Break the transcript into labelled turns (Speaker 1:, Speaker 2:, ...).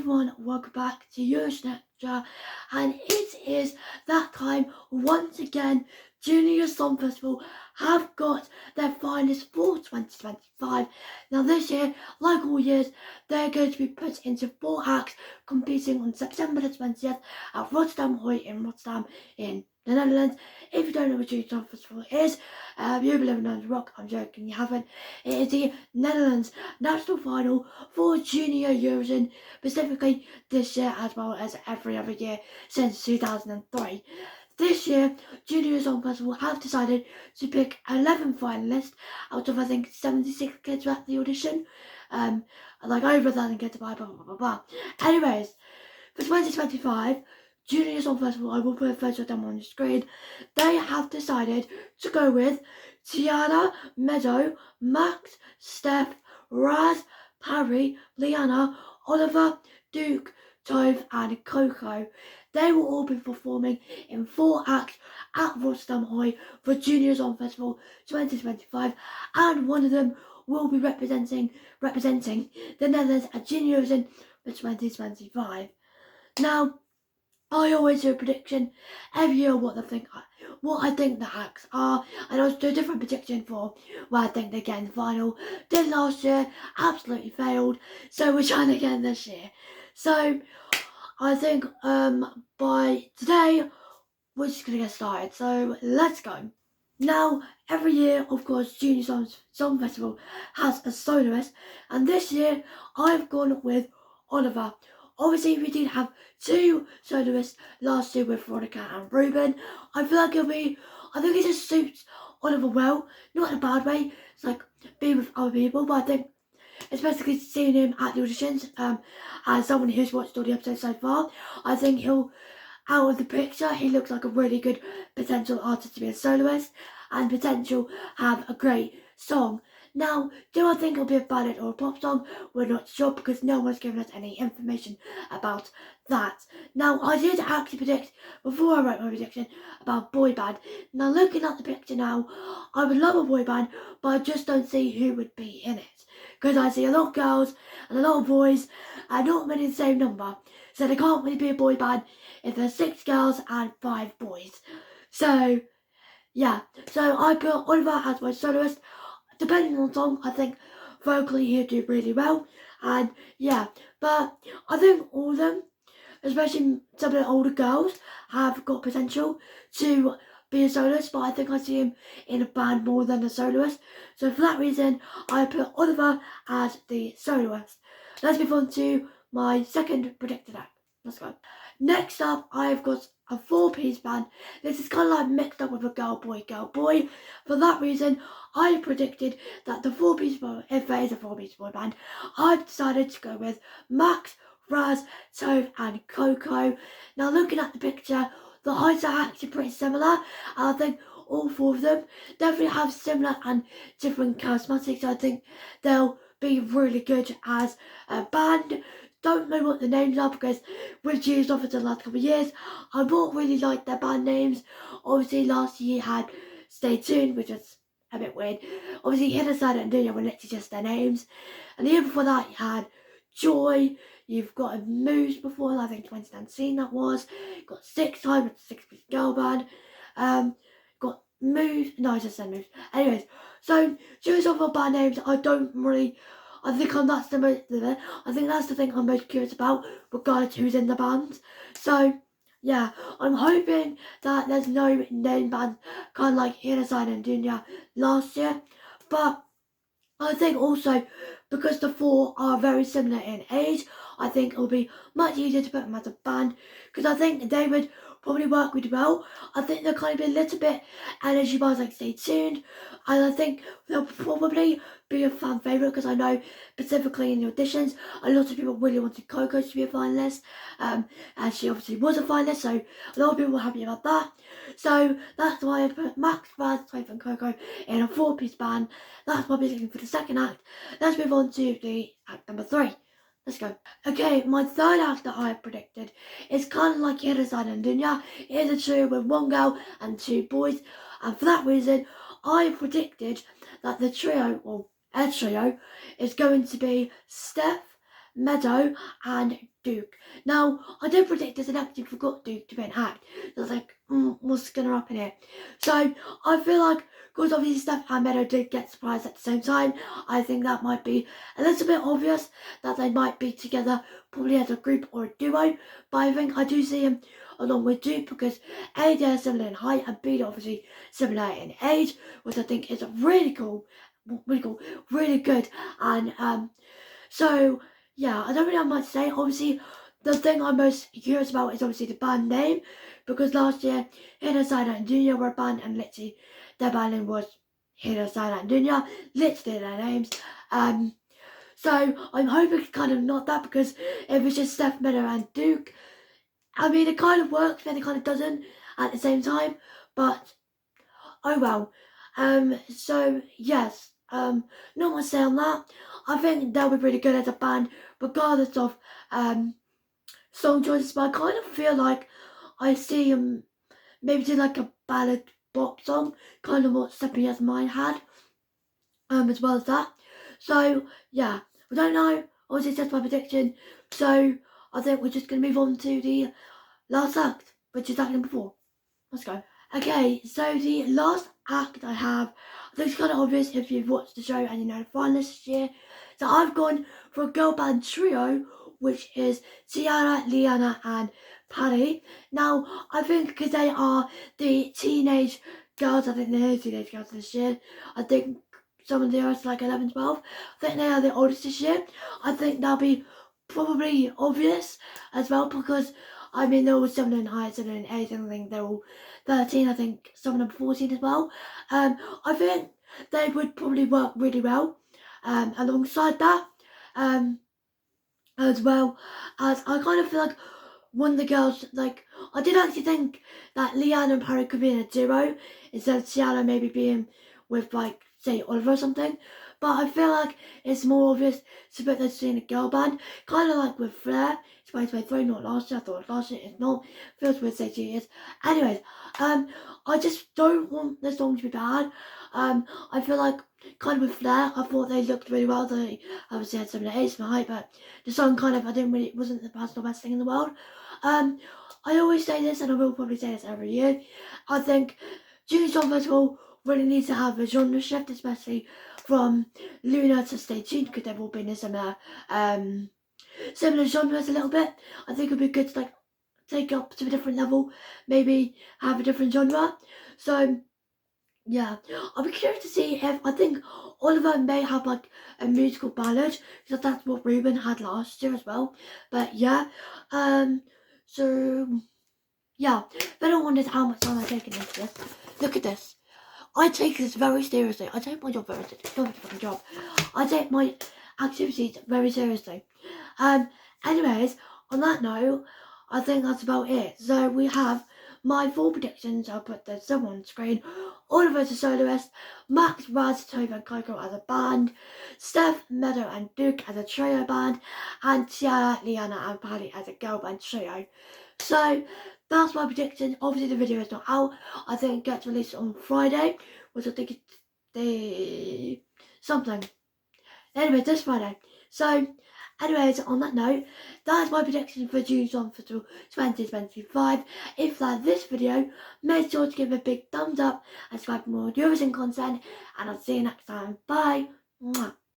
Speaker 1: everyone, welcome back to Eurovision, and it is that time once again. Junior Songfestival have got their finalists for 2025. Now this year, like all years, they're going to be put into 4 acts competing on September the 20th at Rotterdam Ahoy in Rotterdam in the Netherlands. If you don't know what Junior Songfestival is, you believe in rock. I'm joking, you haven't. It is the Netherlands national final for Junior Eurovision, specifically this year as well as every other year since 2003. This year, Junior Songfestival have decided to pick 11 finalists out of, I think, 76 kids at the audition. Like over 1,000 kids, blah, blah, blah, blah, blah. Anyways, for 2025, Junior Songfestival, I will put a photo of them on the screen, they have decided to go with Tiyara, Meadow, Max, Stef, Razz, Pari, Léana, Olivier, Duuk, Tove and Coco. They will all be performing in 4 acts at Rotterdam Ahoy for Junior Songfestival 2025, and one of them will be representing the Netherlands at Junior Eurovision for 2025. Now, I always do a prediction every year what I think the acts are, and I also do a different prediction for where I think they get in the final. Did last year, absolutely failed, so we're trying again this year. So I think by today we're just gonna get started. So let's go. Now, every year, of course, Junior Songfestival has a soloist, and this year I've gone with Olivier. Obviously, we did have 2 soloists last year with Veronica and Ruben. I feel like I think it just suits Olivier well, not in a bad way. It's like being with other people, but I think, especially seeing him at the auditions, as someone who's watched all the episodes so far, I think out of the picture, he looks like a really good potential artist to be a soloist and potential have a great song. Now, do I think it'll be a ballad or a pop song? We're not sure because no one's given us any information about that. Now, I did actually predict, before I wrote my prediction, about boy band. Now, looking at the picture now, I would love a boy band, but I just don't see who would be in it. Because I see a lot of girls and a lot of boys, and not many the same number. So there can't really be a boy band if there's 6 girls and 5 boys. So, yeah. So I put Olivier as my soloist. Depending on the song, I think vocally he'll do really well. And yeah, but I think all of them, especially some of the older girls, have got potential to be a soloist, but I think I see him in a band more than a soloist. So for that reason, I put Olivier as the soloist. Let's move on to my second predicted act. Let's go. Next up, I've got a 4-piece band. This is kind of like mixed up with a girl, boy. For that reason, I predicted that the 4-piece boy, if there is a 4-piece boy band, I've decided to go with Max, Razz, Tove and Coco. Now looking at the picture, the heights are actually pretty similar, and I think all 4 of them definitely have similar and different charismatics. I think they'll be really good as a band. Don't know what the names are because we've used off it the last couple of years. I don't really like their band names. Obviously last year had Stay Tuned, which was a bit weird. Obviously Hidden Side and Duuk were literally just their names. And the year before that you had Joy, you've got a Moose before, I think 2019 that was. Got 6 Time, it's a 6-piece girl band. Got Moose, no I just said Moose. Anyways, so choose off of band names, I think that's the thing I'm most curious about, regardless who's in the band. So yeah, I'm hoping that there's no name bands, kind of like Hidden Side and Duuk last year. But I think also, because the 4 are very similar in age, I think it'll be much easier to put them as a band, because I think they would probably work really well. I think they'll kind of be a little bit energy bars like Stay Tuned, and I think they'll probably be a fan favourite, because I know specifically in the auditions a lot of people really wanted Coco to be a finalist, and she obviously was a finalist, so a lot of people were happy about that. So that's why I put Max, Razz, Tove and Coco in a 4-piece band. That's my prediction for the second act. Let's move on to the act number 3. Let's go. Okay, my third act that I have predicted is kind of like Hidden Side and Duuk. It is a trio with 1 girl and 2 boys, and for that reason, I predicted that the trio, or a trio, is going to be Stef, Meadow and Duuk. Now, I did predict this and actually forgot Duuk to be an act. So I was like, what's going to happen here? So I feel like, because obviously Stef and Meadow did get surprised at the same time, I think that might be a little bit obvious that they might be together, probably as a group or a duo. But I think I do see him along with Duuk because A, they're similar in height, and B, they're obviously similar in age, which I think is really cool, really good. And so yeah, I don't really have much to say. Obviously, the thing I'm most curious about is obviously the band name, because last year Hidden Side and Junior were a band, and literally their band name was Hidden Side and Junior, literally their names. So I'm hoping it's kind of not that, because if it's just Stef, Meadow and Duuk, I mean, it kind of works, then it kind of doesn't at the same time, but oh well. So yes, not much to say on that. I think they'll be pretty good as a band, regardless of song choices, but I kind of feel like I see maybe do like a ballad pop song, kind of what Stephanie's Mind had, as well as that. So yeah, we don't know. Obviously, it's just my prediction. So I think we're just gonna move on to the last act, which is act number 4. Let's go. Okay, so the last act I have, I think it's kind of obvious if you've watched the show and you know the finalists this year. So I've gone for a girl band trio, which is Tiyara, Léana and Pari. Now, I think because they are the teenage girls, I think they're teenage girls this year. I think some of the others like 11, 12. I think they are the oldest this year. I think that'll be probably obvious as well, because I mean they're all similar in height, similar in age, and I think they're all 13, I think some of them 14 as well. I think they would probably work really well alongside that, as well as I kind of feel like one of the girls, like, I did actually think that Léana and Pari could be in a duo instead of Tiyara maybe being with, like, say, Oliver or something. But I feel like it's more obvious to put those two in a girl band, kind of like with Flair. It's 2023, not last year. I thought it was last year. It's not. Feels weird to say 2 years. Anyways, I just don't want the song to be bad. I feel like kind of with Flair, I thought they looked really well. They obviously had similar age, similar height, but the song kind of, it wasn't the best thing in the world. I always say this, and I will probably say this every year. I think Junior Songfestival really needs to have a genre shift, especially from Luna to Stay Tuned, because they've all been in similar genres a little bit. I think it'd be good to like take it up to a different level, maybe have a different genre. So yeah, I'll be curious to see if, I think Oliver may have like a musical ballad, because that's what Ruben had last year as well. But yeah, so yeah, if anyone wonders how much time I'm taking into this, look at this. I take this very seriously. I take my job very seriously. It's not a fucking job. I take my activities very seriously. Anyways, on that note, I think that's about it. So we have my 4 predictions. I'll put them on screen. Oliver as a soloist, Max, Razz, Tove and Coco as a band, Stef, Meadow and Duuk as a trio band, and Tiyara, Léana and Pari as a girl band trio. So that's my prediction. Obviously the video is not out. I think it gets released on Friday, which I think it's the something. Anyway, this Friday. So anyways, on that note, that's my prediction for Junior Songfestival 2025. If you like this video, make sure to give it a big thumbs up and subscribe for more Eurovision content, and I'll see you next time. Bye. Mwah.